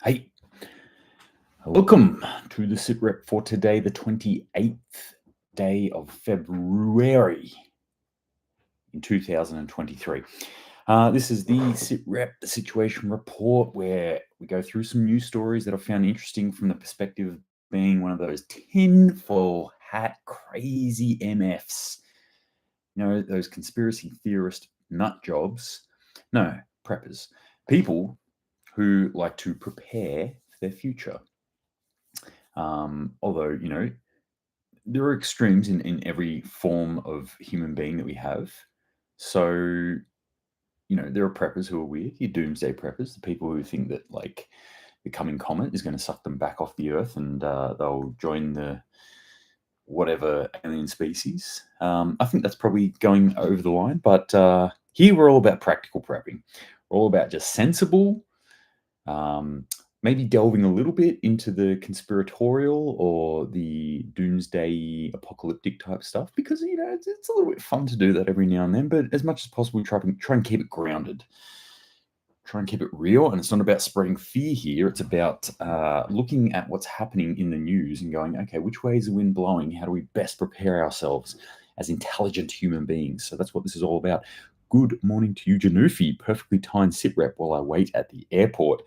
Hey, welcome to the SitRep for today, the 28th day of February in 2023. This is the SitRep, the situation report, where we go through some news stories that I found interesting from the perspective of being one of those tinfoil hat crazy MFs. You know, those conspiracy theorist nut jobs. No, preppers. People who like to prepare for their future. Although, you know, there are extremes in every form of human being that we have. So, you know, there are preppers who are weird. Your doomsday preppers, the people who think that like the coming comet is going to suck them back off the earth and they'll join the whatever alien species. I think that's probably going over the line. But here we're all about practical prepping. We're all about just sensible, maybe delving a little bit into the conspiratorial or the doomsday apocalyptic type stuff, because you know it's a little bit fun to do that every now and then. But as much as possible, try and keep it grounded, try and keep it real. And it's not about spreading fear here. It's about looking at what's happening in the news and going, okay, which way is the wind blowing? How do we best prepare ourselves as intelligent human beings? So that's what this is all about. Good morning to you, Janufi. Perfectly timed SitRep while I wait at the airport.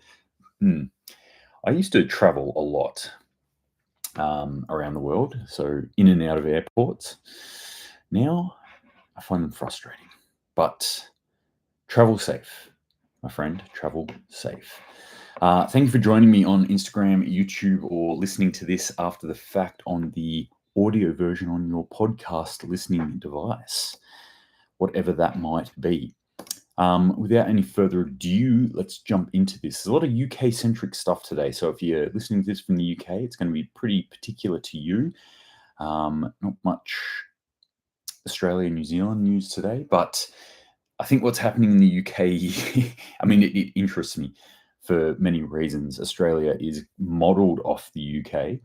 I used to travel a lot around the world, so in and out of airports. Now I find them frustrating, but travel safe, my friend, travel safe. Thank you for joining me on Instagram, YouTube, or listening to this after the fact on the audio version on your podcast listening device, whatever that might be. Without any further ado, let's jump into this. There's a lot of UK-centric stuff today, so if you're listening to this from the UK, it's going to be pretty particular to you. Not much Australia, New Zealand news today, but I think what's happening in the UK, I mean, it interests me for many reasons. Australia is modelled off the UK,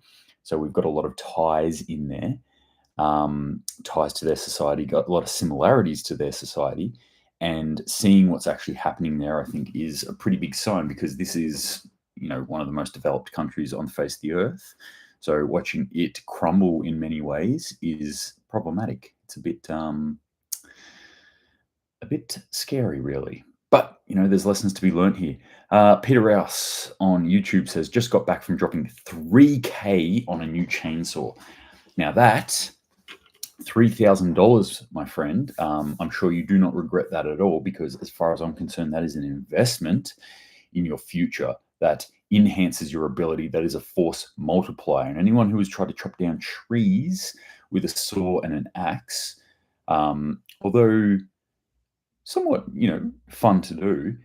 so we've got a lot of ties in there, ties to their society, got a lot of similarities to their society. And seeing what's actually happening there, I think, is a pretty big sign, because this is, you know, one of the most developed countries on the face of the earth. So watching it crumble in many ways is problematic. It's a bit scary, really. But, you know, there's lessons to be learned here. Peter Rouse on YouTube says, just got back from dropping 3K on a new chainsaw. Now that $3,000, my friend, I'm sure you do not regret that at all, because as far as I'm concerned, that is an investment in your future that enhances your ability. That is a force multiplier. And anyone who has tried to chop down trees with a saw and an axe, although somewhat, you know, fun to do,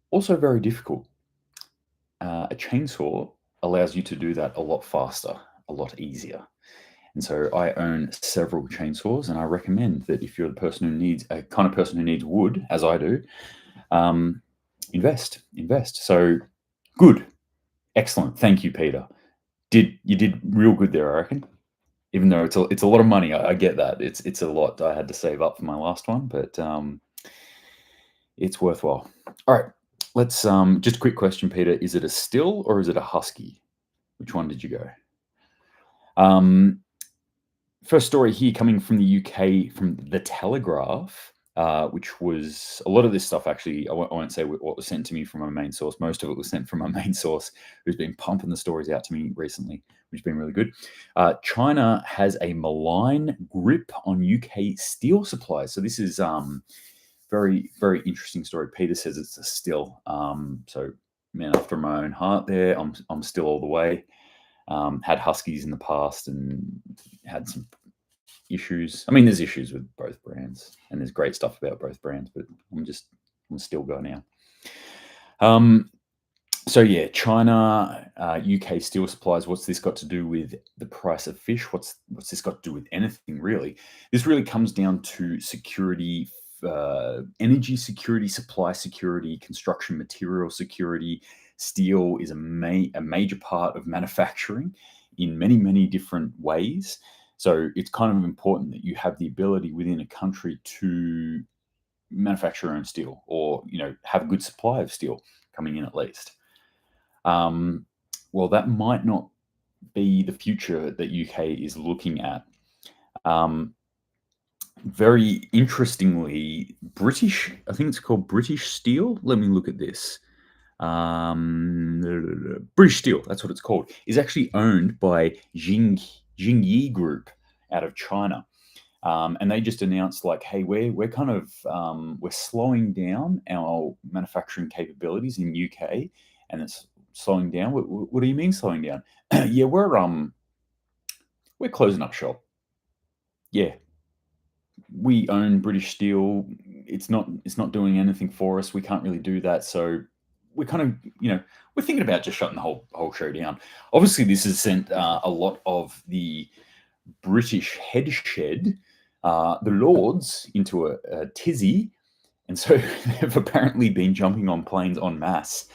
also very difficult. A chainsaw allows you to do that a lot faster, a lot easier. And so I own several chainsaws, and I recommend that if you're the person who needs a kind of person who needs wood, as I do, invest. So good, excellent. Thank you, Peter. You did real good there, I reckon. Even though it's a lot of money, I get that. It's a lot. I had to save up for my last one, but it's worthwhile. All right, let's just a quick question, Peter. Is it a still or is it a husky? Which one did you go? First story here coming from the UK, from The Telegraph, which was a lot of this stuff actually, I won't say what was sent to me from my main source. Most of it was sent from my main source, who's been pumping the stories out to me recently, which has been really good. China has a malign grip on UK steel supplies. So this is very, very interesting story. Peter says it's a still. So man after my own heart there. I'm still all the way. Had huskies in the past and had some issues. I mean, there's issues with both brands, and there's great stuff about both brands, but I'm still going now. So yeah, China, UK steel supplies. What's this got to do with the price of fish? What's this got to do with anything, really? This really comes down to security, energy security, supply security, construction material security. Steel is a major part of manufacturing in many, many different ways. So it's kind of important that you have the ability within a country to manufacture your own steel, or, you know, have a good supply of steel coming in at least. Well, that might not be the future that UK is looking at. Very interestingly, I think it's called British Steel. Let me look at this. British Steel, that's what it's called, is actually owned by Jingyi Group out of China. And they just announced like, hey, we're kind of we're slowing down our manufacturing capabilities in UK, and it's slowing down. What do you mean slowing down? Yeah, we're closing up shop. Yeah, we own British Steel. It's not doing anything for us. We can't really do that. So we're kind of we're thinking about just shutting the whole show down. Obviously, this has sent a lot of the British head shed, the Lords, into a tizzy, and so they've apparently been jumping on planes en masse,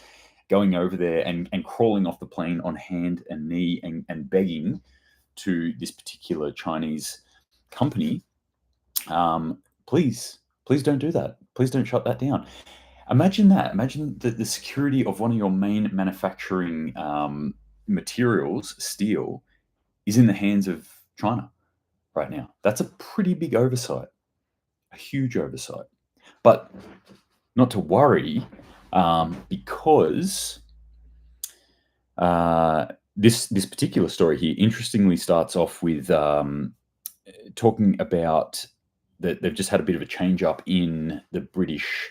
going over there and crawling off the plane on hand and knee and begging to this particular Chinese company, please don't do that. Please don't shut that down. Imagine that. Imagine the security of one of your main manufacturing materials, steel, is in the hands of China right now. That's a pretty big oversight, a huge oversight. But not to worry, because this particular story here interestingly starts off with talking about that they've just had a bit of a change up in the British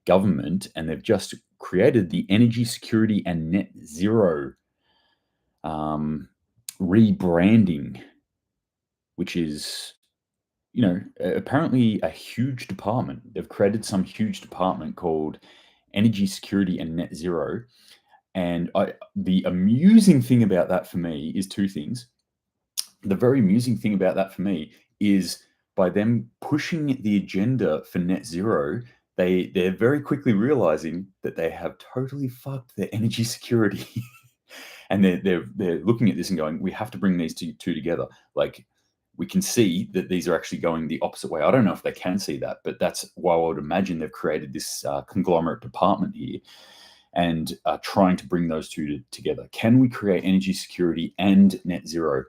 government, and they've just created the Energy Security and Net Zero rebranding, which is, apparently a huge department. They've created some huge department called Energy Security and Net Zero. And the amusing thing about that for me is two things. The very amusing thing about that for me is, by them pushing the agenda for net zero, they're very quickly realizing that they have totally fucked their energy security. And they're looking at this and going, we have to bring these two together. Like, we can see that these are actually going the opposite way. I don't know if they can see that, but that's why I would imagine they've created this conglomerate department here, and trying to bring those two together. Can we create energy security and net zero?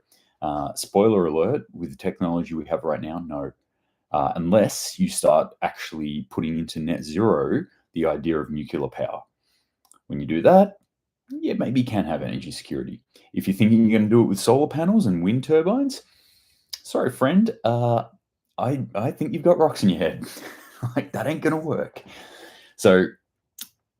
Spoiler alert, with the technology we have right now, no. Unless you start actually putting into net zero the idea of nuclear power. When you do that, yeah, maybe you can have energy security. If you're thinking you're going to do it with solar panels and wind turbines, sorry, friend, I think you've got rocks in your head. Like, that ain't going to work. So,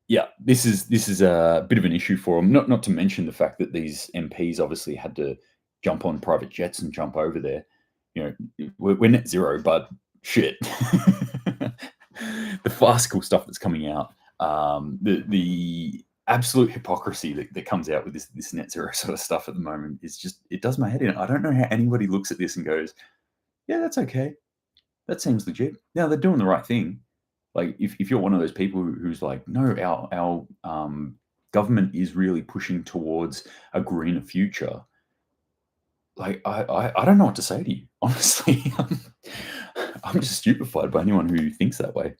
yeah, this is a bit of an issue for them. Not to mention the fact that these MPs obviously had to jump on private jets and jump over there. We're net zero, but shit. The farcical stuff that's coming out, the absolute hypocrisy that comes out with this net zero sort of stuff at the moment is just, it does my head in. I don't know how anybody looks at this and goes, yeah, that's okay. That seems legit. Now, they're doing the right thing. Like, if you're one of those people who's like, no, our government is really pushing towards a greener future, like, I don't know what to say to you, honestly. I'm just stupefied by anyone who thinks that way.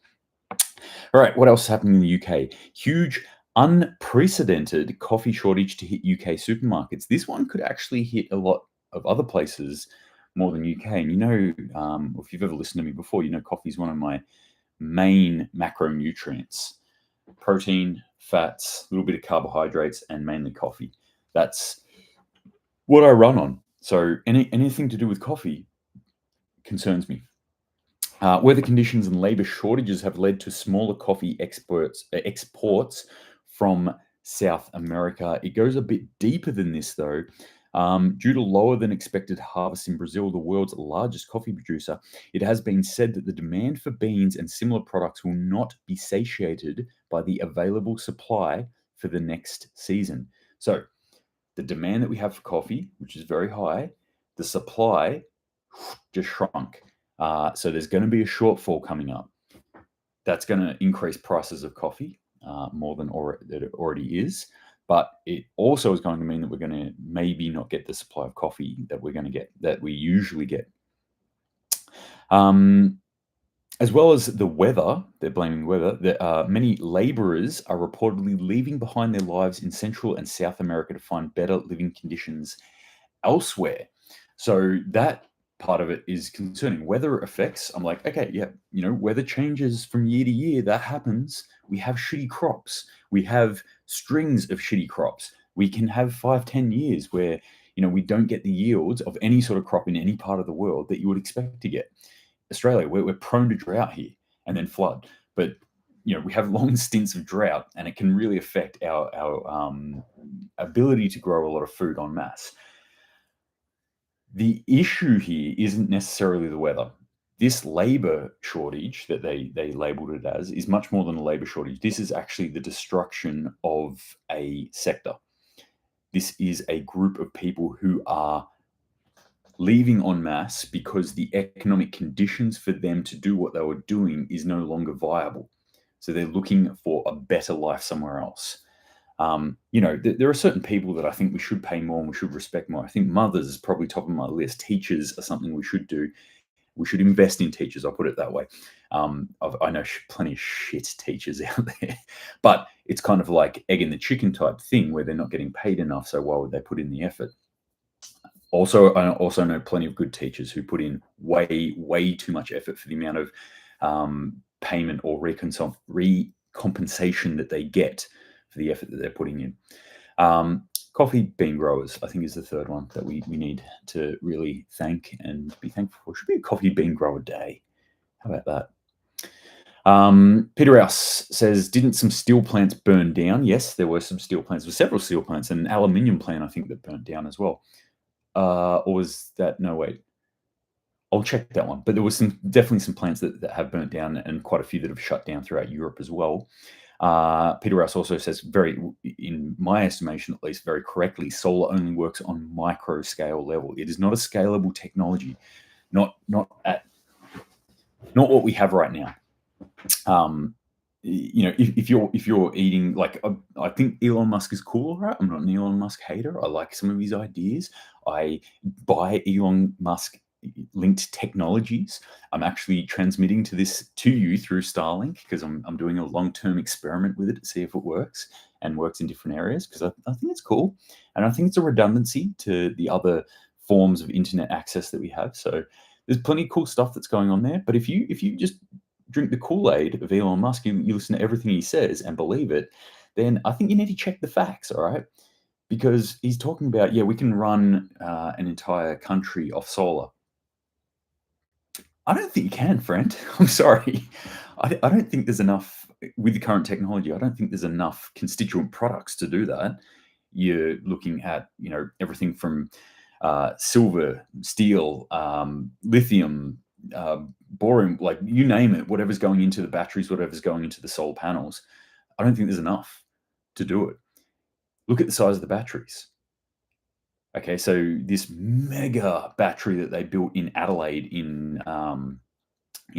All right, what else is happening in the UK? Huge, unprecedented coffee shortage to hit UK supermarkets. This one could actually hit a lot of other places more than UK. And if you've ever listened to me before, coffee is one of my main macronutrients: protein, fats, a little bit of carbohydrates, and mainly coffee. That's what I run on. So anything to do with coffee concerns me. Weather conditions and labor shortages have led to smaller coffee exports from South America. It goes a bit deeper than this, though. Due to lower than expected harvests in Brazil, the world's largest coffee producer, it has been said that the demand for beans and similar products will not be satiated by the available supply for the next season. So the demand that we have for coffee, which is very high, the supply just shrunk. So there's going to be a shortfall coming up. That's going to increase prices of coffee more than it already is. But it also is going to mean that we're going to maybe not get the supply of coffee that we're going to get, that we usually get. As well as the weather, they're blaming the weather. Many laborers are reportedly leaving behind their lives in Central and South America to find better living conditions elsewhere. So that part of it is concerning. Weather effects, I'm like, okay, yeah, weather changes from year to year. That happens. We have shitty crops. We have strings of shitty crops. We can have 5, 10 years where, we don't get the yields of any sort of crop in any part of the world that you would expect to get. Australia, we're prone to drought here and then flood. But we have long stints of drought, and it can really affect our ability to grow a lot of food en masse. The issue here isn't necessarily the weather. This labor shortage that they labeled it as is much more than a labor shortage. This is actually the destruction of a sector. This is a group of people who are leaving en masse because the economic conditions for them to do what they were doing is no longer viable. So they're looking for a better life somewhere else. There are certain people that I think we should pay more and we should respect more. I think mothers is probably top of my list. Teachers are something we should do. We should invest in teachers. I'll put it that way. I know plenty of shit teachers out there, but it's kind of like egg and the chicken type thing where they're not getting paid enough. So why would they put in the effort? Also, I also know plenty of good teachers who put in way, way too much effort for the amount of payment or recompensation that they get for the effort that they're putting in. Coffee bean growers, I think, is the third one that we need to really thank and be thankful for. Should be a coffee bean grower day. How about that? Peter Rouse says, didn't some steel plants burn down? Yes, there were some steel plants. There were several steel plants and an aluminium plant, I think, that burnt down as well. Or was that, no, wait. I'll check that one. But there was definitely some plants that have burnt down and quite a few that have shut down throughout Europe as well. Peter Rouse also says, in my estimation at least, very correctly, solar only works on micro scale level. It is not a scalable technology, not what we have right now. If you're eating, like, I think Elon Musk is cool, right? I'm not an Elon Musk hater. I like some of his ideas. I buy Elon Musk linked technologies. I'm actually transmitting to you through Starlink because I'm doing a long-term experiment with it to see if it works and works in different areas, because I think it's cool, and I think it's a redundancy to the other forms of internet access that we have. So there's plenty of cool stuff that's going on there. But if you just drink the Kool-Aid of Elon Musk, you listen to everything he says and believe it, then I think you need to check the facts, all right? Because he's talking about, we can run an entire country off solar. I don't think you can, friend. I'm sorry. I don't think there's enough, with the current technology, I don't think there's enough constituent products to do that. You're looking at, everything from silver, steel, lithium, boron, like you name it, whatever's going into the batteries, whatever's going into the solar panels. I don't think there's enough to do it. Look at the size of the batteries. Okay, so this mega battery that they built in Adelaide in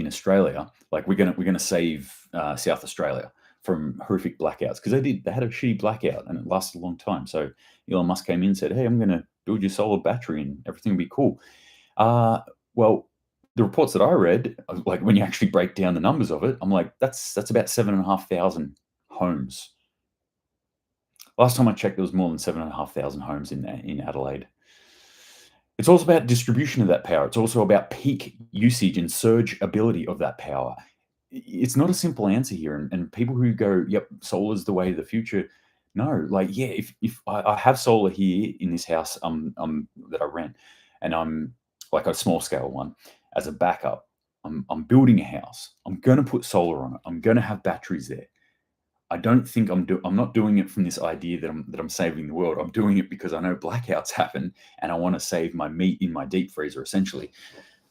Australia, like we're gonna save South Australia from horrific blackouts, because they had a shitty blackout and it lasted a long time. So Elon Musk came in and said, "Hey, I'm going to build your solar battery and everything will be cool." Well, the reports that I read, like when you actually break down the numbers of it, I'm like, that's about 7,500 homes. Last time I checked, there was more than 7,500 homes in Adelaide. It's also about distribution of that power. It's also about peak usage and surge ability of that power. It's not a simple answer here. And people who go, yep, solar's the way of the future. No, like, yeah, if I have solar here in this house that I rent, and I'm like a small scale one as a backup, I'm building a house. I'm going to put solar on it. I'm going to have batteries there. I don't think I'm not doing it from this idea that I'm saving the world. I'm doing it because I know blackouts happen and I want to save my meat in my deep freezer, essentially.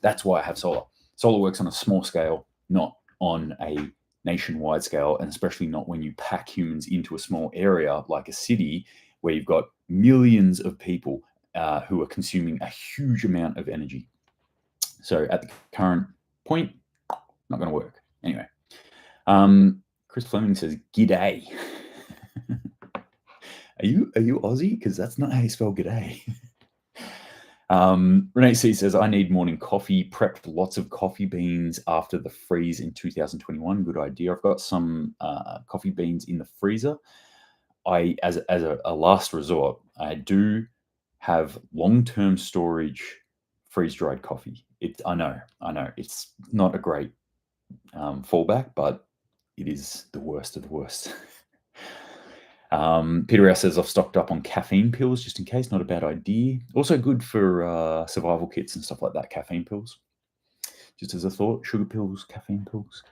That's why I have solar. Solar works on a small scale, not on a nationwide scale, and especially not when you pack humans into a small area like a city where you've got millions of people who are consuming a huge amount of energy. So at the current point, not going to work. Anyway. Chris Fleming says, "G'day." Are you Aussie? Because that's not how you spell g'day. Renee C says, I need morning coffee. Prepped lots of coffee beans after the freeze in 2021. Good idea. I've got some coffee beans in the freezer. As a last resort, I do have long-term storage freeze-dried coffee. I know, it's not a great fallback, but it is the worst of the worst. Peter Rouse says, I've stocked up on caffeine pills just in case. Not a bad idea. Also good for survival kits and stuff like that, caffeine pills. Just as a thought, sugar pills, caffeine pills.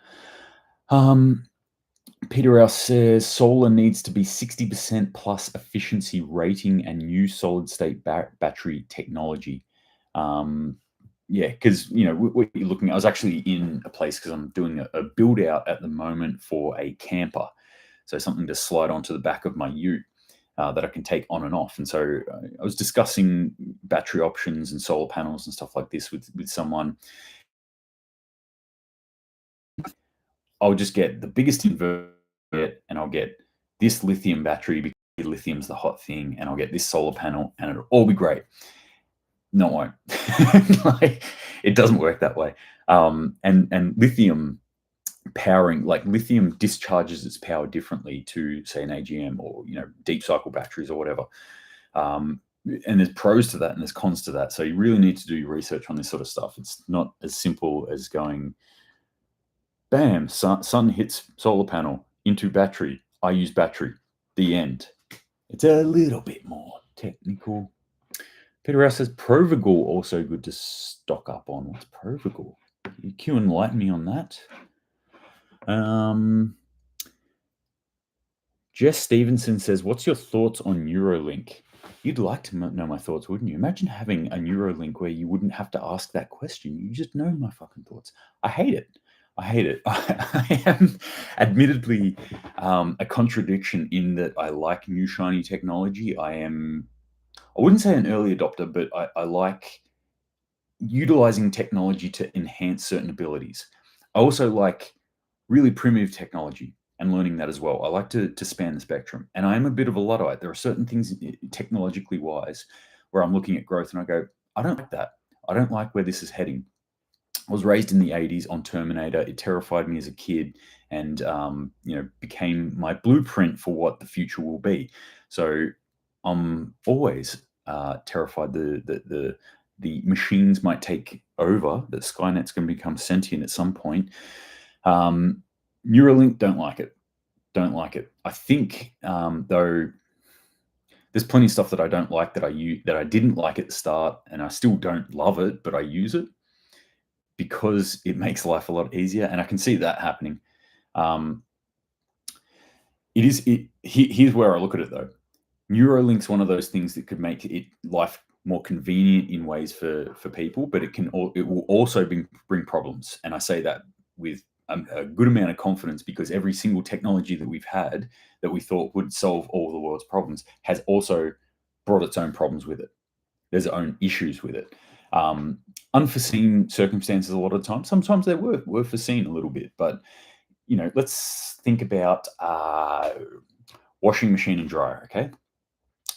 Peter Rouse says, solar needs to be 60% plus efficiency rating and new solid-state battery technology. Yeah, because, what you're looking at, I was actually in a place because I'm doing a build-out at the moment for a camper. So something to slide onto the back of my ute that I can take on and off. And so I was discussing battery options and solar panels and stuff like this with someone. I'll just get the biggest inverter and I'll get this lithium battery because lithium's the hot thing, and I'll get this solar panel and it'll all be great. No, it won't. Like, it doesn't work that way. And lithium powering, like lithium discharges its power differently to, say, an AGM or deep cycle batteries or whatever. And there's pros to that and there's cons to that. So you really need to do your research on this sort of stuff. It's not as simple as going, bam, sun hits solar panel into battery. I use battery. The end. It's a little bit more technical. Peter Rouse says, Provigil also good to stock up on. What's Provigil? Can you enlighten me on that? Jess Stevenson says, what's your thoughts on Neuralink? You'd like to know my thoughts, wouldn't you? Imagine having a Neuralink where you wouldn't have to ask that question. You just know my fucking thoughts. I hate it. I am admittedly a contradiction in that I like new shiny technology. I wouldn't say an early adopter, but I like utilizing technology to enhance certain abilities. I also like really primitive technology and learning that as well. I like to span the spectrum. And I am a bit of a Luddite. There are certain things technologically wise where I'm looking at growth and I go, I don't like that. I don't like where this is heading. I was raised in the 80s on Terminator. It terrified me as a kid and, became my blueprint for what the future will be. So I'm always terrified the machines might take over, that Skynet's going to become sentient at some point. Neuralink, don't like it. I think, though, there's plenty of stuff that I don't like that I didn't like at the start, and I still don't love it, but I use it because it makes life a lot easier, and I can see that happening. Here's where I look at it though. Neuralink's one of those things that could make life more convenient in ways for people, but it will also bring problems. And I say that with a good amount of confidence because every single technology that we've had that we thought would solve all the world's problems has also brought its own problems with it. There's its own issues with it. Unforeseen circumstances a lot of the time. Sometimes they were foreseen a little bit, but let's think about washing machine and dryer. Okay,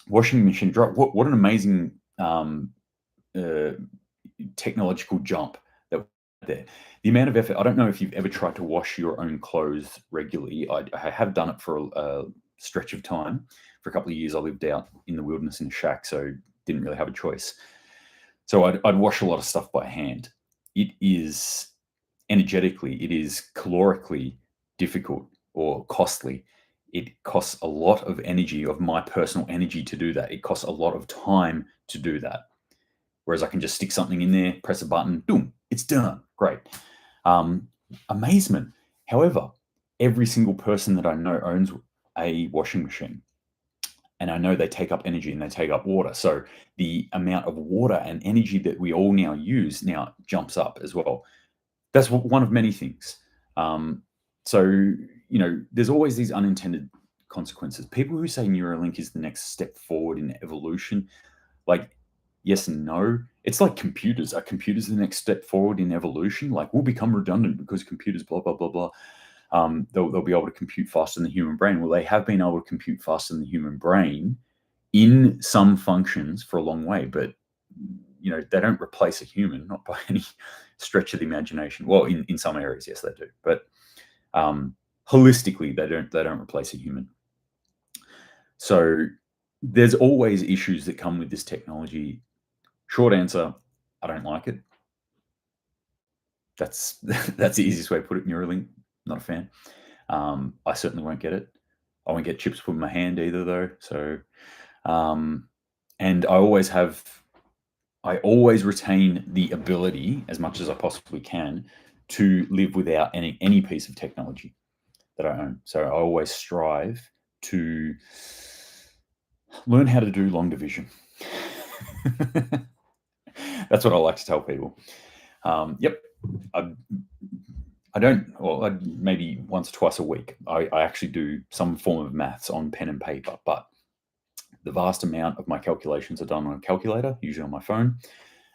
washing machine dryer. What an amazing technological jump that there. The amount of effort. I don't know if you've ever tried to wash your own clothes regularly. I have done it for a stretch of time. For a couple of years, I lived out in the wilderness in a shack, so didn't really have a choice. So I'd wash a lot of stuff by hand. It is energetically, it is calorically difficult or costly. It costs a lot of energy, of my personal energy, to do that. It costs a lot of time to do that. Whereas I can just stick something in there, press a button, boom, it's done. Great. Amazement. However, every single person that I know owns a washing machine. And I know they take up energy and they take up water. So the amount of water and energy that we all now use now jumps up as well. That's one of many things. So, there's always these unintended consequences. People who say Neuralink is the next step forward in evolution, like, yes and no. It's like computers. Are computers the next step forward in evolution? Like, we'll become redundant because computers, blah, blah, blah, blah. They'll be able to compute faster than the human brain. Well, they have been able to compute faster than the human brain in some functions for a long way, but they don't replace a human, not by any stretch of the imagination. Well, in some areas, yes, they do, but holistically, they don't replace a human. So there's always issues that come with this technology. Short answer, I don't like it. That's the easiest way to put it. Neuralink, not a fan. I certainly won't get it. I won't get chips put in my hand either, though. So, and I always retain the ability, as much as I possibly can, to live without any piece of technology that I own. So I always strive to learn how to do long division. That's what I like to tell people. Yep. I don't, or maybe once or twice a week, I actually do some form of maths on pen and paper, but the vast amount of my calculations are done on a calculator, usually on my phone.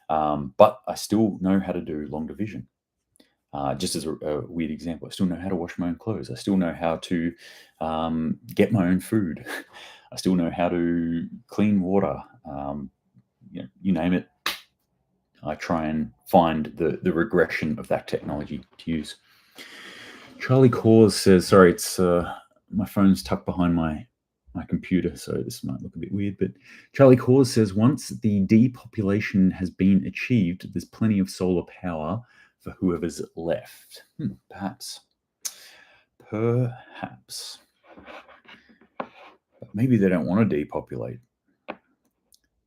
But I still know how to do long division. Just as a weird example, I still know how to wash my own clothes. I still know how to get my own food. I still know how to clean water. You name it. I try and find the regression of that technology to use. Charlie Cause says, sorry, it's my phone's tucked behind my computer, so this might look a bit weird, but Charlie Cause says, once the depopulation has been achieved, there's plenty of solar power for whoever's left. Perhaps. But maybe they don't want to depopulate.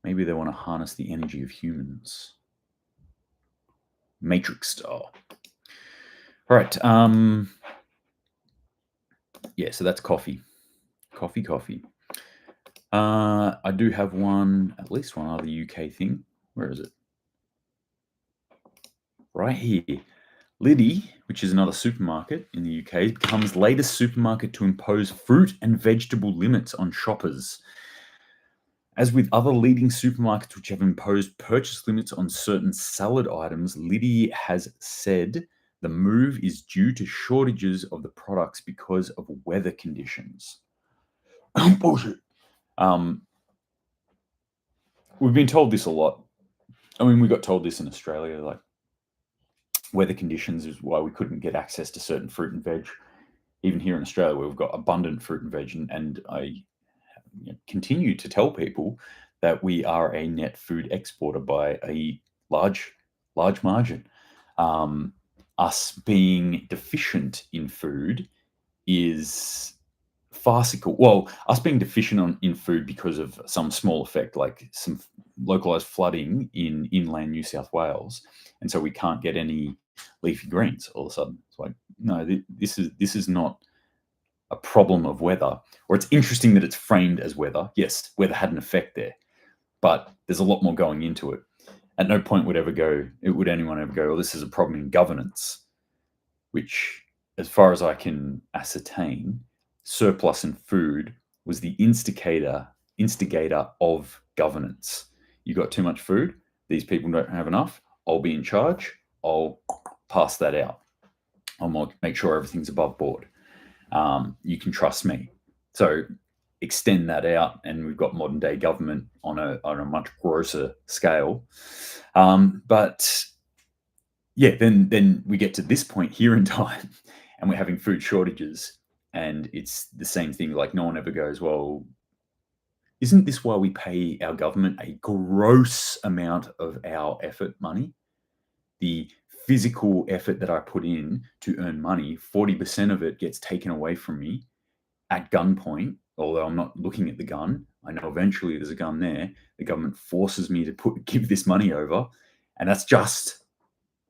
Maybe they want to harness the energy of humans. Matrix style. All right. Yeah, so that's coffee. Coffee. I do have at least one other UK thing. Where is it? Right here. Liddy, which is another supermarket in the UK, becomes latest supermarket to impose fruit and vegetable limits on shoppers. As with other leading supermarkets which have imposed purchase limits on certain salad items, Liddy has said the move is due to shortages of the products because of weather conditions. Bullshit. We've been told this a lot. I mean, we got told this in Australia, like weather conditions is why we couldn't get access to certain fruit and veg. Even here in Australia, where we've got abundant fruit and veg, and I continue to tell people that we are a net food exporter by a large margin. Us being deficient in food is farcical. Well, us being deficient in food because of some small effect, like some localized flooding in inland New South Wales, and so we can't get any leafy greens all of a sudden. It's like, no, this is not a problem of weather. Or it's interesting that it's framed as weather. Yes, weather had an effect there, but there's a lot more going into it. At no point would anyone ever go, well, this is a problem in governance, which, as far as I can ascertain, surplus in food was the instigator of governance. You got too much food, these people don't have enough, I'll be in charge, I'll pass that out. I'll make sure everything's above board. You can trust me. So extend that out, and we've got modern day government on a much grosser scale. But yeah, then we get to this point here in time, and we're having food shortages, and it's the same thing. Like, no one ever goes, well, isn't this why we pay our government a gross amount of our effort money? The physical effort that I put in to earn money, 40% of it gets taken away from me at gunpoint, although I'm not looking at the gun. I know eventually there's a gun there. The government forces me to give this money over, and that's just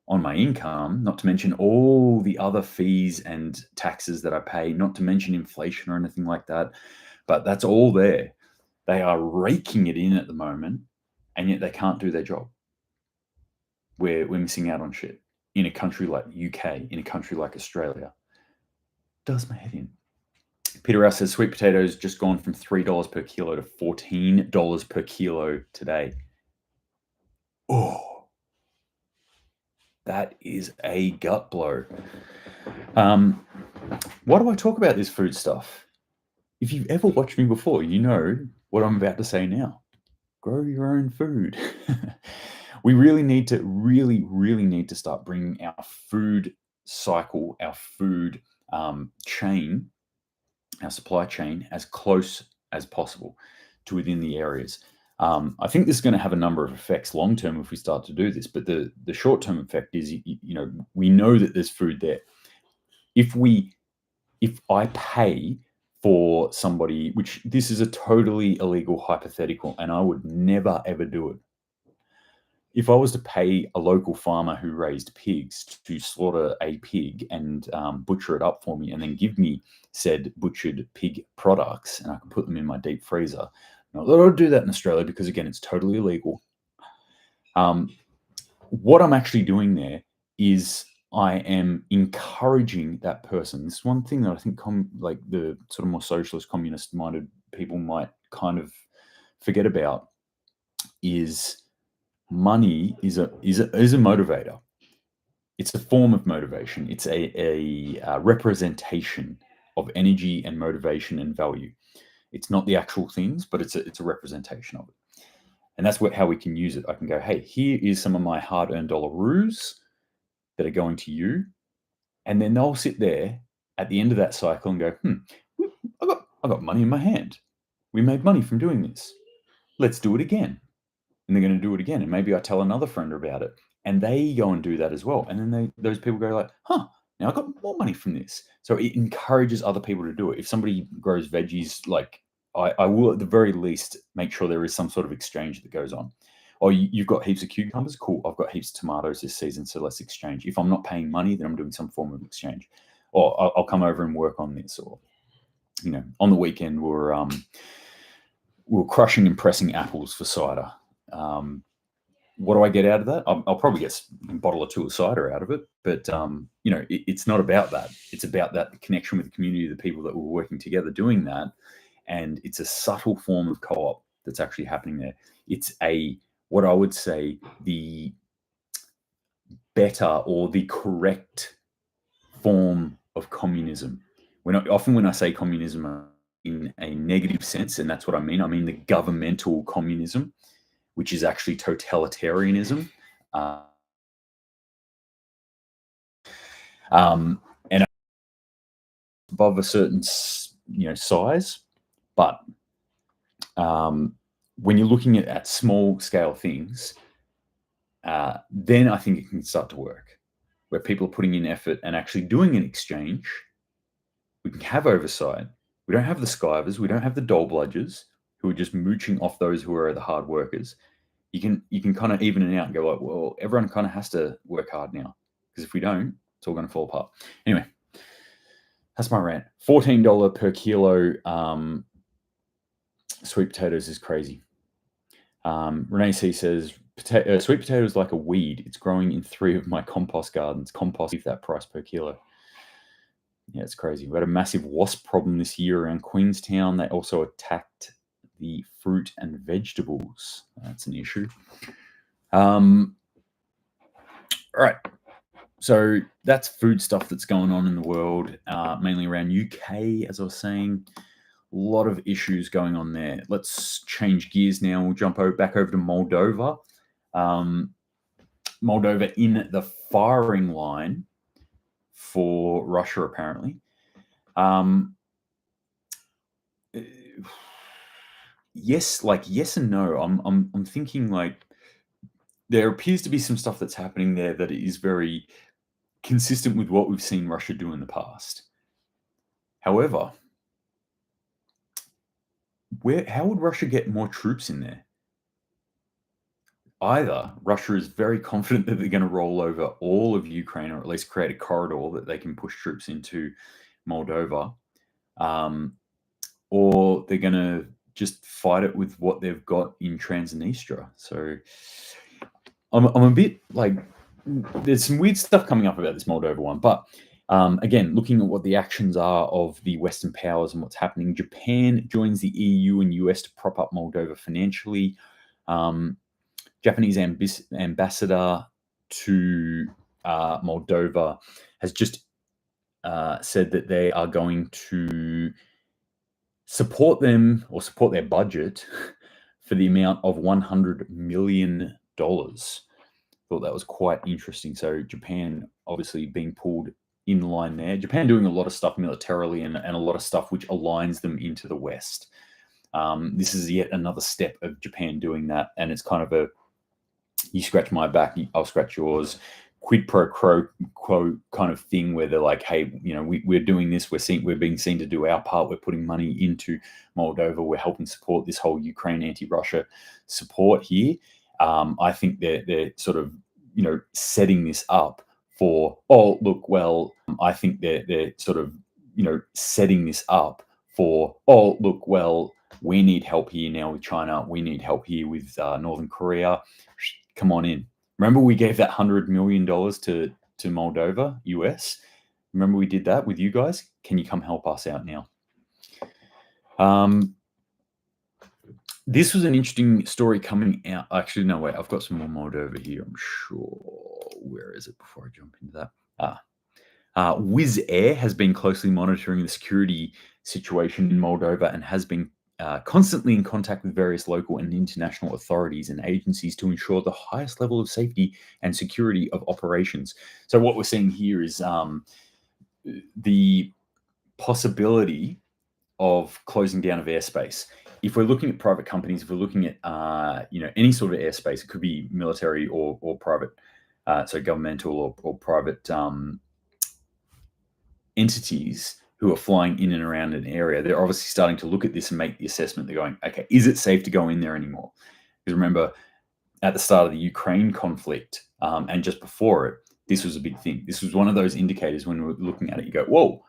on my income, not to mention all the other fees and taxes that I pay, not to mention inflation or anything like that. But that's all there. They are raking it in at the moment, and yet they can't do their job. We're missing out on shit in a country like UK, in a country like Australia. Does my head in. Peter Rouse says sweet potatoes just gone from $3 per kilo to $14 per kilo today. Oh, that is a gut blow. Why do I talk about this food stuff? If you've ever watched me before, you know what I'm about to say now. Grow your own food. We really need to start bringing our food cycle, our food chain, our supply chain as close as possible to within the areas. I think this is going to have a number of effects long term if we start to do this, but the short term effect is, we know that there's food there. If I pay for somebody, which this is a totally illegal hypothetical, and I would never ever do it. If I was to pay a local farmer who raised pigs to slaughter a pig and butcher it up for me, and then give me said butchered pig products, and I can put them in my deep freezer. Not that I would do that in Australia, because again, it's totally illegal. What I'm actually doing there is I am encouraging that person. This is one thing that I think like the sort of more socialist, communist-minded people might kind of forget about is money is a motivator. It's a form of motivation. It's a representation of energy and motivation and value. It's not the actual things, but it's a representation of it. And that's how we can use it. I can go, hey, here is some of my hard-earned dollaroos that are going to you. And then they'll sit there at the end of that cycle and go, I got money in my hand. We made money from doing this. Let's do it again. And they're going to do it again. And maybe I tell another friend about it, and they go and do that as well. And then those people go like, now I got more money from this. So it encourages other people to do it. If somebody grows veggies, like I will at the very least make sure there is some sort of exchange that goes on. Oh, you've got heaps of cucumbers? Cool. I've got heaps of tomatoes this season, so let's exchange. If I'm not paying money, then I'm doing some form of exchange. Or I'll come over and work on this. Or, on the weekend we're crushing and pressing apples for cider. What do I get out of that? I'll probably get a bottle or two of cider out of it, but it's not about that. It's about that connection with the community, the people that were working together doing that, and it's a subtle form of co-op that's actually happening there. It's what I would say the better or the correct form of communism. Often when I say communism in a negative sense, and that's what I mean the governmental communism, which is actually totalitarianism. And above a certain size, but when you're looking at small scale things, then I think it can start to work, where people are putting in effort and actually doing an exchange. We can have oversight. We don't have the skivers. We don't have the dole bludgers who are just mooching off those who are the hard workers. You can kind of even it out and go like, well, everyone kind of has to work hard now, because if we don't, it's all going to fall apart. Anyway, that's my rant. $14 per kilo sweet potatoes is crazy. Renee C says, sweet potato is like a weed. It's growing in 3 of my compost gardens. Compost that price per kilo. Yeah, it's crazy. We had a massive wasp problem this year around Queenstown. They also attacked the fruit and vegetables. That's an issue. All right. So that's food stuff that's going on in the world, mainly around UK, as I was saying. A lot of issues going on there. Let's change gears now. We'll jump back over to Moldova. Moldova in the firing line for Russia, apparently. Yes and no. I'm thinking like there appears to be some stuff that's happening there that is very consistent with what we've seen Russia do in the past. However, how would Russia get more troops in there? Either Russia is very confident that they're going to roll over all of Ukraine, or at least create a corridor that they can push troops into Moldova, or they're going to just fight it with what they've got in Transnistria. So I'm a bit like, there's some weird stuff coming up about this Moldova one, but again, looking at what the actions are of the Western powers and what's happening, Japan joins the EU and US to prop up Moldova financially. Japanese ambassador to Moldova has just said that they are going to support them or support their budget for the amount of $100 million thought that was quite interesting. So Japan obviously being pulled in line there. Japan doing a lot of stuff militarily and a lot of stuff which aligns them into the West. This is yet another step of Japan doing that, and it's kind of a you scratch my back, I'll scratch yours, quid pro quo kind of thing where they're like, hey, we're doing this, we're being seen to do our part, we're putting money into Moldova, we're helping support this whole Ukraine anti-Russia support here. I think they're sort of setting this up for I think they're sort of setting this up for we need help here now with China, we need help here with Northern Korea. Come on in. Remember we gave that $100 million to Moldova, US? Remember we did that with you guys? Can you come help us out now? This was an interesting story coming out. Actually, no, wait. I've got some more Moldova here, I'm sure. Where is it before I jump into that? Wizz Air has been closely monitoring the security situation in Moldova and has been constantly in contact with various local and international authorities and agencies to ensure the highest level of safety and security of operations. So what we're seeing here is the possibility of closing down of airspace. If we're looking at private companies, if we're looking at any sort of airspace, it could be military or private, so governmental or private entities who are flying in and around an area, they're obviously starting to look at this and make the assessment. They're going, okay, is it safe to go in there anymore? Because remember, at the start of the Ukraine conflict and just before it, this was a big thing. This was one of those indicators when we were looking at it, you go, whoa,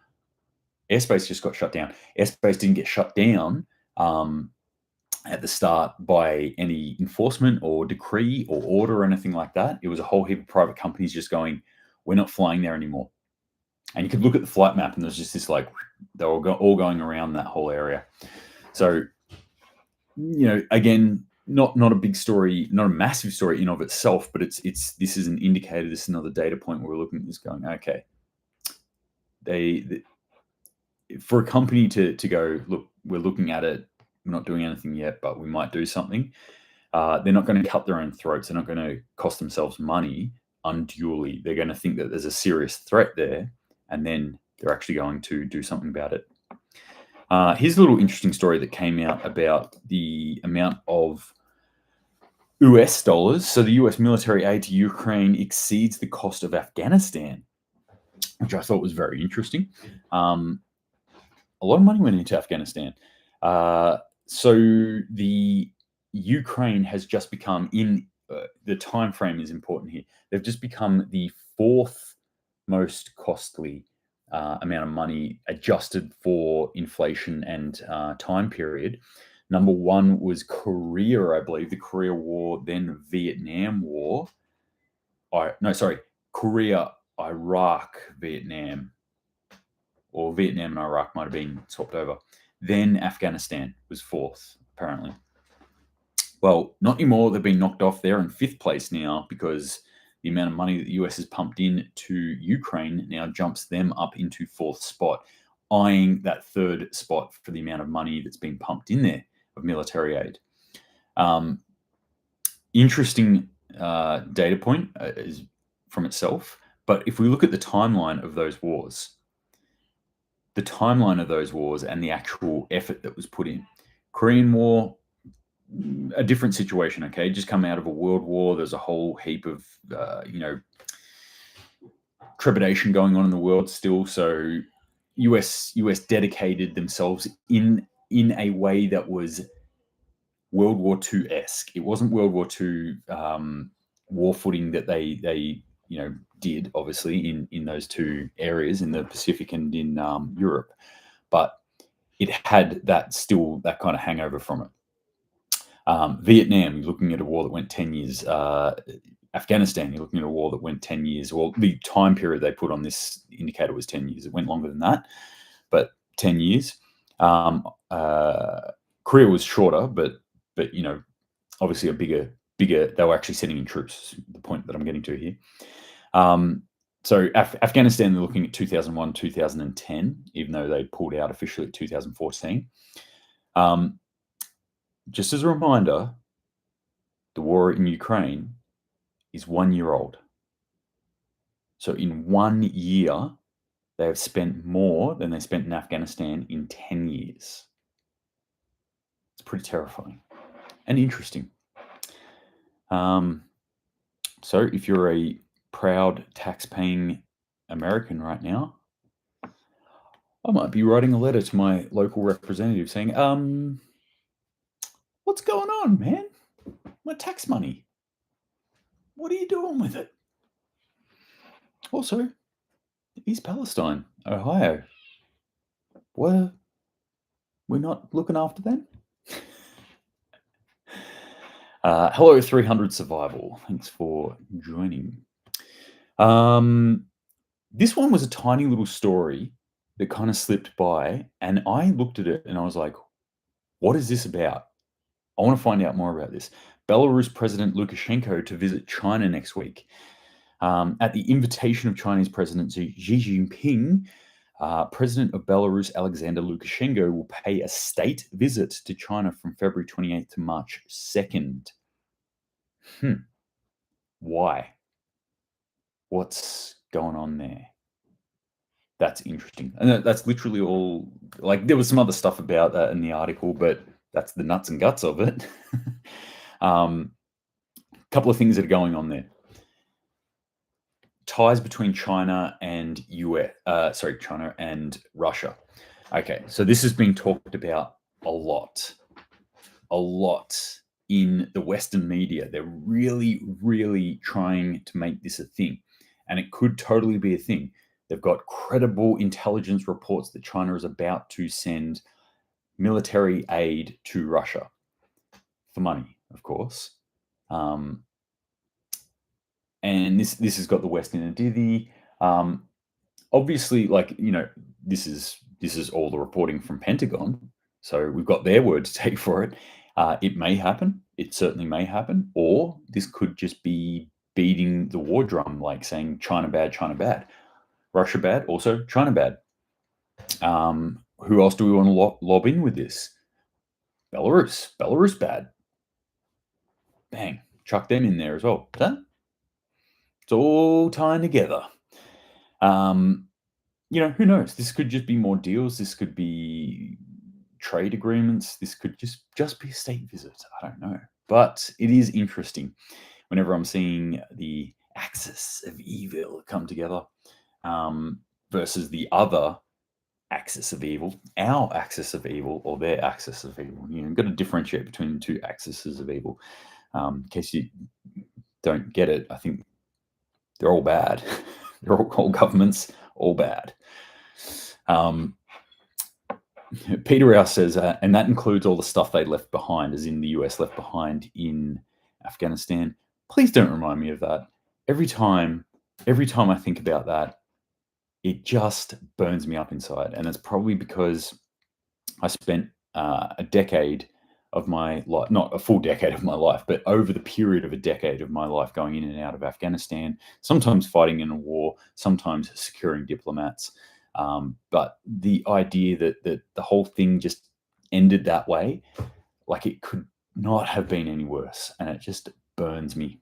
airspace just got shut down. Airspace didn't get shut down at the start by any enforcement or decree or order or anything like that. It was a whole heap of private companies just going, we're not flying there anymore. And you could look at the flight map and there's just this they were all going around that whole area. So, again, not a big story, not a massive story in of itself, but this is an indicator, this is another data point where we're looking at this going, okay, for a company to go, look, we're looking at it, we're not doing anything yet, but we might do something. They're not going to cut their own throats. They're not going to cost themselves money unduly. They're going to think that there's a serious threat there, and then they're actually going to do something about it. Here's a little interesting story that came out about the amount of US dollars. So the US military aid to Ukraine exceeds the cost of Afghanistan, which I thought was very interesting. A lot of money went into Afghanistan. So the Ukraine has just become the time frame is important here. They've just become the fourth most costly amount of money adjusted for inflation and time period. Number one was Korea, I believe, the Korea War, then Vietnam War. Korea, Iraq, Vietnam, or Vietnam and Iraq might have been swapped over. Then Afghanistan was fourth, apparently. Well, not anymore. They've been knocked off. They're in fifth place now because the amount of money that the US has pumped in to Ukraine now jumps them up into fourth spot, eyeing that third spot for the amount of money that's been pumped in there of military aid. Interesting data point is from itself. But if we look at the timeline of those wars, and the actual effort that was put in, Korean War, a different situation, okay? Just come out of a world war. There's a whole heap of, trepidation going on in the world still. So US dedicated themselves in a way that was World War II-esque. It wasn't World War II war footing that they did, obviously, in those two areas, in the Pacific and in Europe. But it had that kind of hangover from it. Vietnam, you're looking at a war that went 10 years. Afghanistan, you're looking at a war that went 10 years. Well, the time period they put on this indicator was 10 years. It went longer than that, but 10 years. Korea was shorter, but obviously a bigger. They were actually sending in troops. The point that I'm getting to here. So Afghanistan, they're looking at 2001, 2010, even though they pulled out officially at 2014. Just as a reminder, the war in Ukraine is 1 year old. So in 1 year, they have spent more than they spent in Afghanistan in 10 years. It's pretty terrifying and interesting. So if you're a proud tax-paying American right now, I might be writing a letter to my local representative saying, what's going on, man? My tax money. What are you doing with it? Also, East Palestine, Ohio. We're not looking after them? Hello, 300 Survival. Thanks for joining. This one was a tiny little story that kind of slipped by, and I looked at it and I was like, what is this about? I want to find out more about this. Belarus President Lukashenko to visit China next week. At the invitation of Chinese President Xi Jinping, President of Belarus Alexander Lukashenko will pay a state visit to China from February 28th to March 2nd. Why? What's going on there? That's interesting. And that's literally all. Like, there was some other stuff about that in the article, but that's the nuts and guts of it. Couple of things that are going on there. Ties between China and China and Russia. Okay, so this has been talked about a lot in the Western media. They're really, really trying to make this a thing, and it could totally be a thing. They've got credible intelligence reports that China is about to send military aid to Russia for money, of course. And this has got the West in a ditty. Obviously, like, this is all the reporting from Pentagon, so we've got their word to take for it. It may happen. It certainly may happen, or this could just be beating the war drum, like saying China bad, Russia bad, also China bad. Who else do we want to lob in with this? Belarus bad. Bang, chuck them in there as well. It's all tying together. Who knows? This could just be more deals. This could be trade agreements. This could just be a state visit. I don't know. But it is interesting whenever I'm seeing the axis of evil come together versus the other axis of evil, our axis of evil, or their axis of evil. You've got to differentiate between the two axes of evil. In case you don't get it, I think they're all bad. They're all governments, all bad. Peter Rouse says, and that includes all the stuff they left behind, as in the US left behind in Afghanistan. Please don't remind me of that. Every time I think about that, it just burns me up inside. And it's probably because I spent a decade of my life, not a full decade of my life, but over the period of a decade of my life going in and out of Afghanistan, sometimes fighting in a war, sometimes securing diplomats. But the idea that the whole thing just ended that way, like, it could not have been any worse. And it just burns me.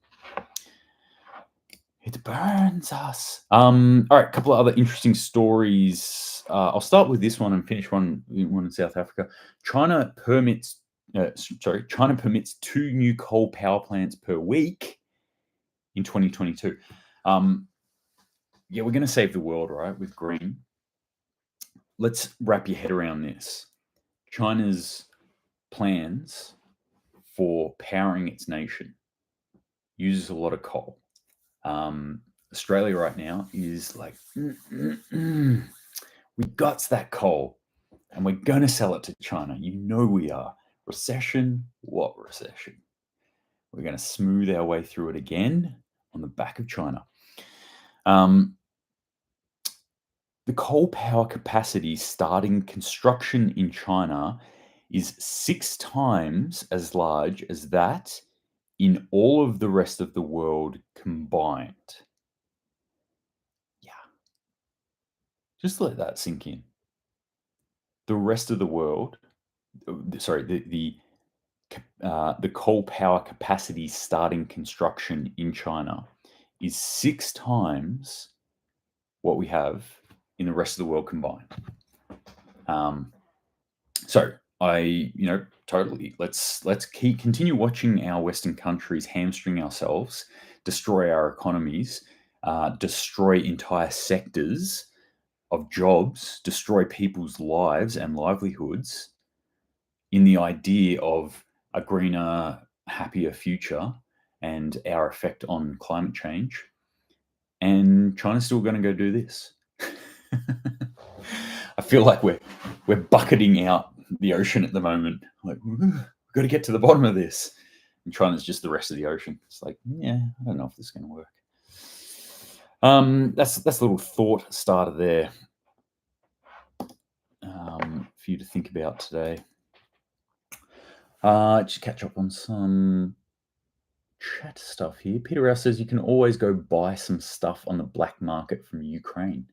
It burns us. All right, a couple of other interesting stories. I'll start with this one and finish one in South Africa. China permits 2 new coal power plants per week in 2022. We're going to save the world, right, with green. Let's wrap your head around this. China's plans for powering its nation uses a lot of coal. Australia right now is like, we got that coal and we're going to sell it to China. We are. Recession? What recession? We're going to smooth our way through it again on the back of China. The coal power capacity starting construction in China is 6 times as large as that in all of the rest of the world combined. Yeah. Just let that sink in. The rest of the world, the the coal power capacity starting construction in China is 6 times what we have in the rest of the world combined. So totally. Let's continue watching our Western countries hamstring ourselves, destroy our economies, destroy entire sectors of jobs, destroy people's lives and livelihoods in the idea of a greener, happier future and our effect on climate change. And China's still going to go do this. I feel like we're bucketing out the ocean at the moment. Like, we've got to get to the bottom of this. And China's just the rest of the ocean. It's like, yeah, I don't know if this is going to work. That's a little thought starter there for you to think about today. Just catch up on some chat stuff here. Peter Rouse says you can always go buy some stuff on the black market from Ukraine.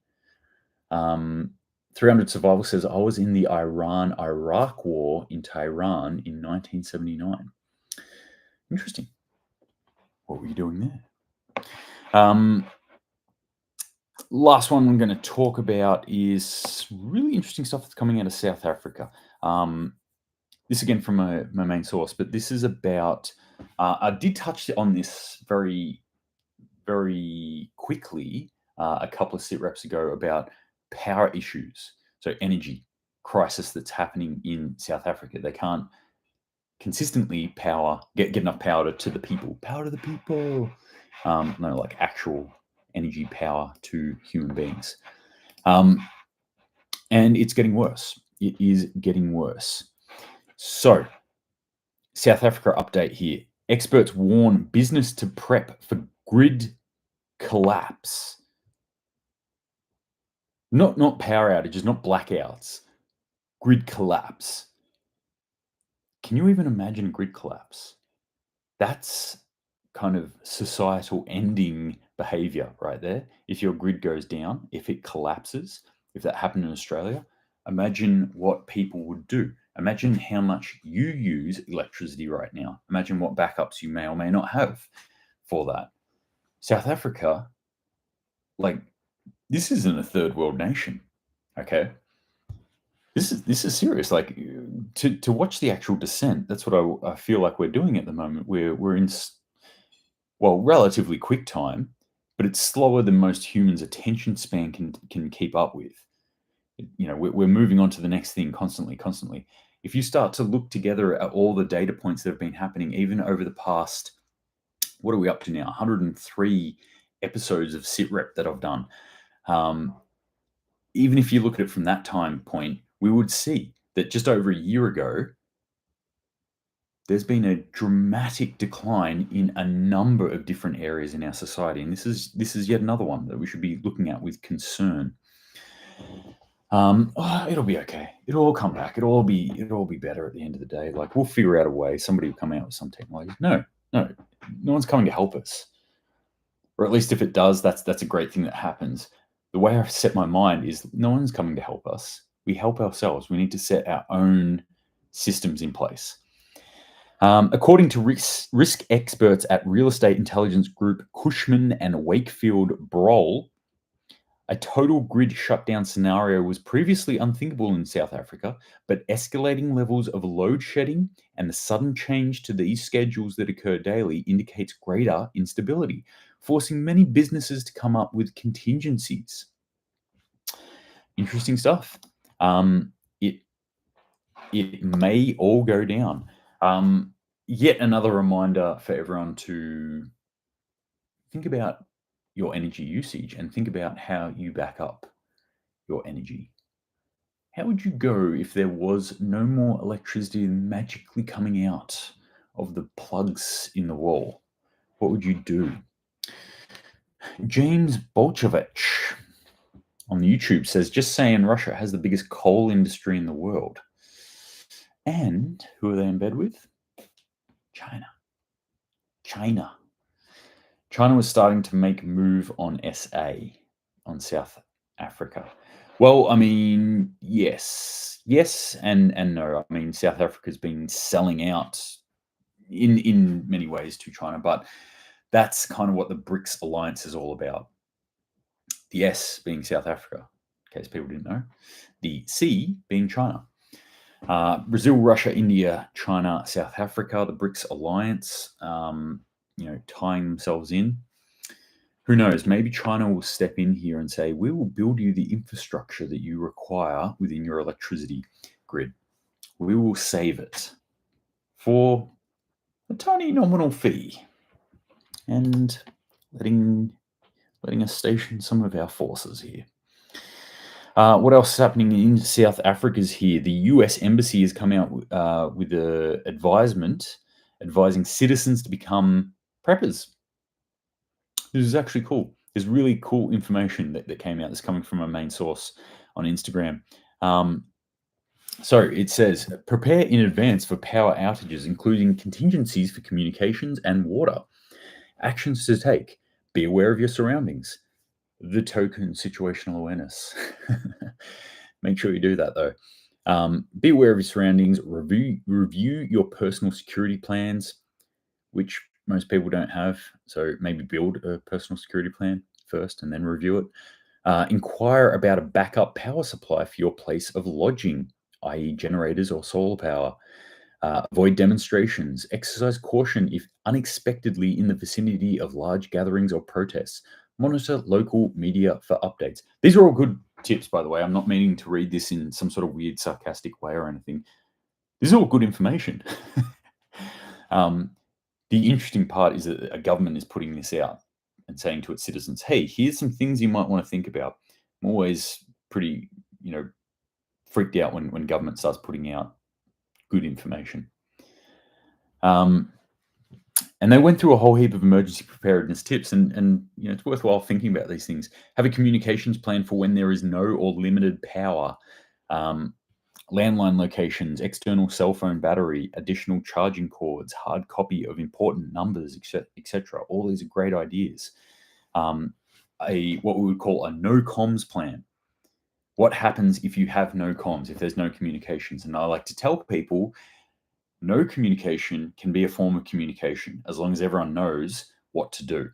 300 Survival says, I was in the Iran-Iraq war in Tehran in 1979. Interesting. What were you doing there? Last one I'm going to talk about is really interesting stuff that's coming out of South Africa. This again from my main source, but this is about, I did touch on this very, very quickly a couple of SitReps ago about power issues. So energy crisis that's happening in South Africa. They can't consistently get enough power to the people. Power to the people. No, like actual energy power to human beings. And it's getting worse. It is getting worse. So, South Africa update here. Experts warn business to prep for grid collapse. Not power outages, not blackouts. Grid collapse. Can you even imagine a grid collapse? That's kind of societal ending behavior right there. If your grid goes down, if it collapses, if that happened in Australia, imagine what people would do. Imagine how much you use electricity right now. Imagine what backups you may or may not have for that. South Africa, like, this isn't a third world nation, okay? This is serious. Like, to watch the actual descent, that's what I feel like we're doing at the moment. We're in, well, relatively quick time, but it's slower than most humans' attention span can keep up with. We're moving on to the next thing constantly. If you start to look together at all the data points that have been happening, even over the past, what are we up to now? 103 episodes of SitRep that I've done. Even if you look at it from that time point, we would see that just over a year ago, there's been a dramatic decline in a number of different areas in our society. And this is yet another one that we should be looking at with concern. It'll be okay. It'll all come back. It'll all be better at the end of the day. Like, we'll figure out a way. Somebody will come out with some technology. No one's coming to help us. Or at least if it does, that's a great thing that happens. The way I've set my mind is no one's coming to help us. We help ourselves. We need to set our own systems in place. According to risk experts at real estate intelligence group Cushman and Wakefield Broll, a total grid shutdown scenario was previously unthinkable in South Africa, but escalating levels of load shedding and the sudden change to these schedules that occur daily indicates greater instability, forcing many businesses to come up with contingencies. Interesting stuff. It may all go down. Yet another reminder for everyone to think about your energy usage and think about how you back up your energy. How would you go if there was no more electricity magically coming out of the plugs in the wall? What would you do? James Bolchevich on YouTube says, just saying Russia has the biggest coal industry in the world. And who are they in bed with? China was starting to make a move on SA, on South Africa. Well, I mean, yes and no. I mean, South Africa's been selling out in many ways to China, but that's kind of what the BRICS alliance is all about. The S being South Africa, in case people didn't know. The C being China. Brazil, Russia, India, China, South Africa, the BRICS alliance, tying themselves in. Who knows? Maybe China will step in here and say, we will build you the infrastructure that you require within your electricity grid. We will save it for a tiny nominal fee and letting us station some of our forces here. What else is happening in South Africa is here. The US Embassy has come out with an advisement advising citizens to become preppers. This is actually cool. There's really cool information that came out that's coming from a main source on Instagram. So it says, prepare in advance for power outages, including contingencies for communications and water. Actions to take. Be aware of your surroundings. The token situational awareness. Make sure you do that, though. Be aware of your surroundings. Review your personal security plans, which most people don't have. So maybe build a personal security plan first and then review it. Inquire about a backup power supply for your place of lodging, i.e. generators or solar power. Avoid demonstrations. Exercise caution if unexpectedly in the vicinity of large gatherings or protests. Monitor local media for updates. These are all good tips, by the way. I'm not meaning to read this in some sort of weird sarcastic way or anything. This is all good information. The interesting part is that a government is putting this out and saying to its citizens, hey, here's some things you might want to think about. I'm always pretty, freaked out when government starts putting out good information. And they went through a whole heap of emergency preparedness tips, and it's worthwhile thinking about these things. Have a communications plan for when there is no or limited power. Landline locations, external cell phone battery, additional charging cords, hard copy of important numbers, etc. All these are great ideas. What we would call a no comms plan. What happens if you have no comms, if there's no communications? And I like to tell people, no communication can be a form of communication as long as everyone knows what to do.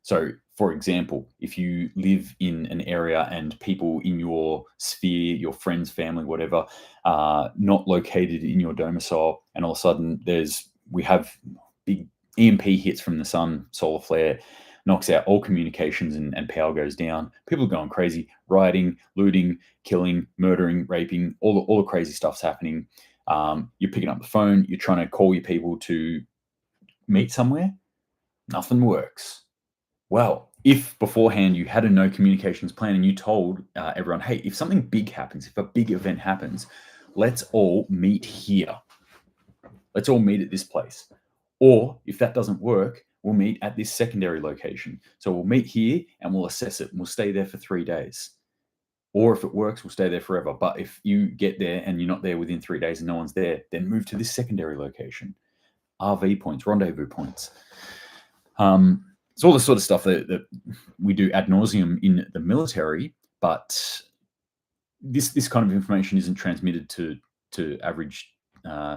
So, for example, if you live in an area and people in your sphere, your friends, family, whatever, are not located in your domicile, and all of a sudden we have big EMP hits from the sun, solar flare, knocks out all communications and power goes down. People are going crazy, rioting, looting, killing, murdering, raping, all the crazy stuff's happening. You're picking up the phone, you're trying to call your people to meet somewhere, nothing works. Well, if beforehand you had a no communications plan and you told everyone, hey, if something big happens, if a big event happens, let's all meet here. Let's all meet at this place. Or if that doesn't work, we'll meet at this secondary location. So we'll meet here and we'll assess it and we'll stay there for 3 days. Or if it works, we'll stay there forever. But if you get there and you're not there within 3 days and no one's there, then move to this secondary location. RV points, rendezvous points. It's all the sort of stuff that we do ad nauseum in the military, but this kind of information isn't transmitted to average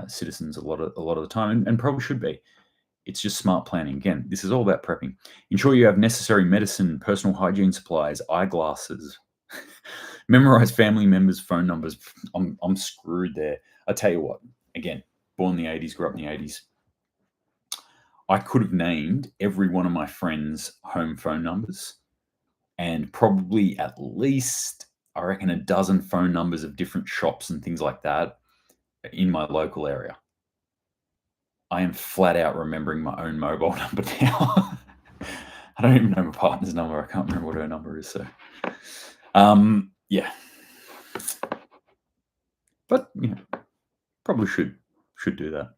citizens a lot of the time, and probably should be. It's just smart planning. Again, this is all about prepping. Ensure you have necessary medicine, personal hygiene supplies, eyeglasses. Memorize family members' phone numbers. I'm screwed there. I tell you what, again, born in the 80s, grew up in the 80s. I could have named every one of my friends' home phone numbers and probably at least, I reckon, a dozen phone numbers of different shops and things like that in my local area. I am flat out remembering my own mobile number now. I don't even know my partner's number. I can't remember what her number is. So, yeah. But, probably should do that.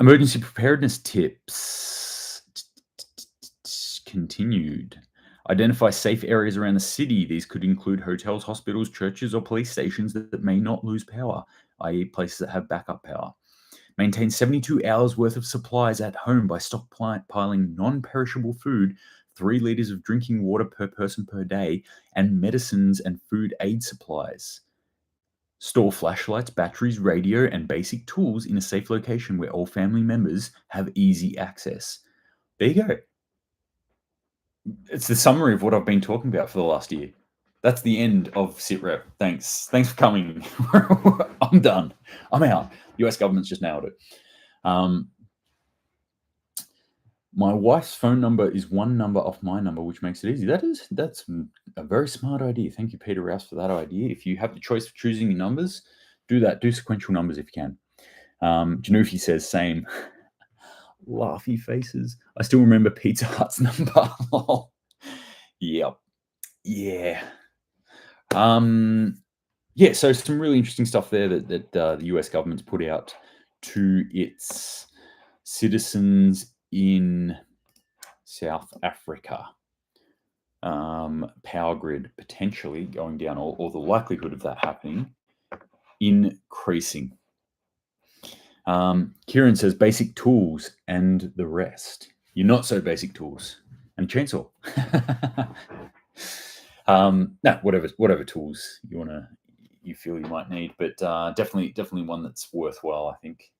Emergency preparedness tips. Continued. Identify safe areas around the city. These could include hotels, hospitals, churches, or police stations that may not lose power, i.e. places that have backup power. Maintain 72 hours worth of supplies at home by stockpiling non-perishable food, 3 liters of drinking water per person per day, and medicines and food aid supplies. Store flashlights, batteries, radio, and basic tools in a safe location where all family members have easy access. There you go. It's the summary of what I've been talking about for the last year. That's the end of SitRep. Thanks for coming. I'm done. I'm out. US government's just nailed it. My wife's phone number is one number off my number, which makes it easy. That's a very smart idea. Thank you, Peter Rouse, for that idea. If you have the choice of choosing your numbers, do that. Do sequential numbers if you can. Janufi says same. Laughy faces. I still remember Pizza Hut's number. Yep. Yeah. Yeah, so some really interesting stuff there that the US government's put out to its citizens in South Africa. Power grid potentially going down, or the likelihood of that happening increasing. Kieran says basic tools and the rest. You're not so basic tools and chainsaw. No, whatever tools you feel you might need, but definitely one that's worthwhile, I think.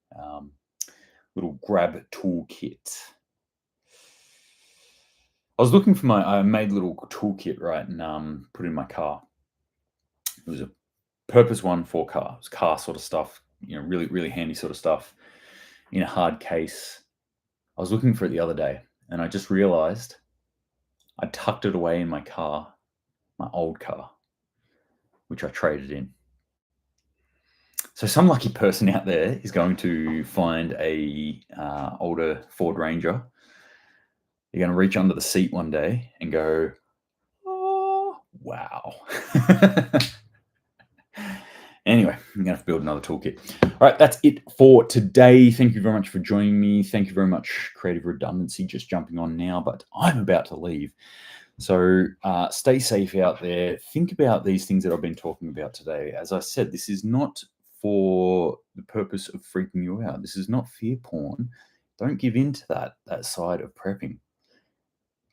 Little grab toolkit. I was looking for I made a little toolkit, right, and put it in my car. It was a purpose one for car. It was car sort of stuff, really, really handy sort of stuff in a hard case. I was looking for it the other day, and I just realized I tucked it away in my car, my old car, which I traded in. So some lucky person out there is going to find a older Ford Ranger. You're going to reach under the seat one day and go, oh, wow. Anyway, I'm going to have to build another toolkit. All right, that's it for today. Thank you very much for joining me. Thank you very much, Creative Redundancy, just jumping on now, but I'm about to leave. So stay safe out there. Think about these things that I've been talking about today. As I said, this is not for the purpose of freaking you out. This is not fear porn. Don't give in to that side of prepping.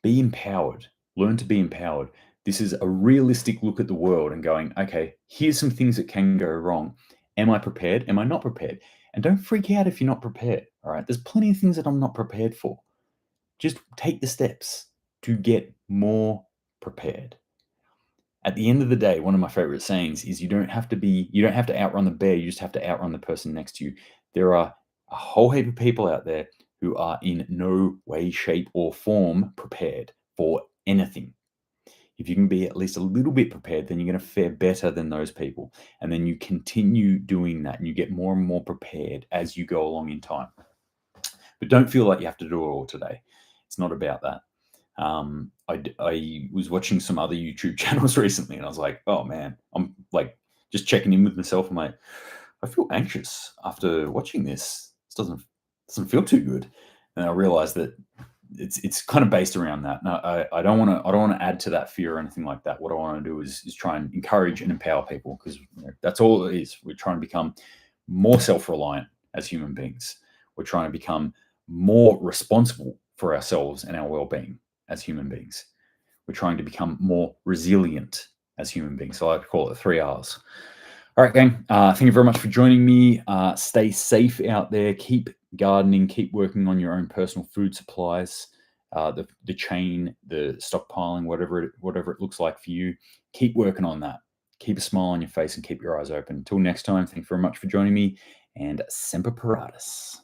Be empowered. Learn to be empowered. This is a realistic look at the world and going, okay, here's some things that can go wrong. Am I prepared? Am I not prepared? And don't freak out if you're not prepared. All right. There's plenty of things that I'm not prepared for. Just take the steps to get more prepared. At the end of the day, one of my favorite sayings is you don't have to outrun the bear. You just have to outrun the person next to you. There are a whole heap of people out there who are in no way, shape, or form prepared for anything. If you can be at least a little bit prepared, then you're going to fare better than those people. And then you continue doing that and you get more and more prepared as you go along in time. But don't feel like you have to do it all today. It's not about that. I was watching some other YouTube channels recently and I was like, oh man, I'm like just checking in with myself. I'm like, I feel anxious after watching this. This doesn't feel too good. And I realized that it's kind of based around that. Now, I don't want to add to that fear or anything like that. What I want to do is try and encourage and empower people, because that's all it is. We're trying to become more self-reliant as human beings. We're trying to become more responsible for ourselves and our well-being as human beings. We're trying to become more resilient as human beings. So I like to call it the 3 R's. All right, gang. Thank you very much for joining me. Stay safe out there. Keep gardening. Keep working on your own personal food supplies. The chain, the stockpiling, whatever it looks like for you. Keep working on that. Keep a smile on your face and keep your eyes open. Until next time, thank you very much for joining me. And Semper Paratus.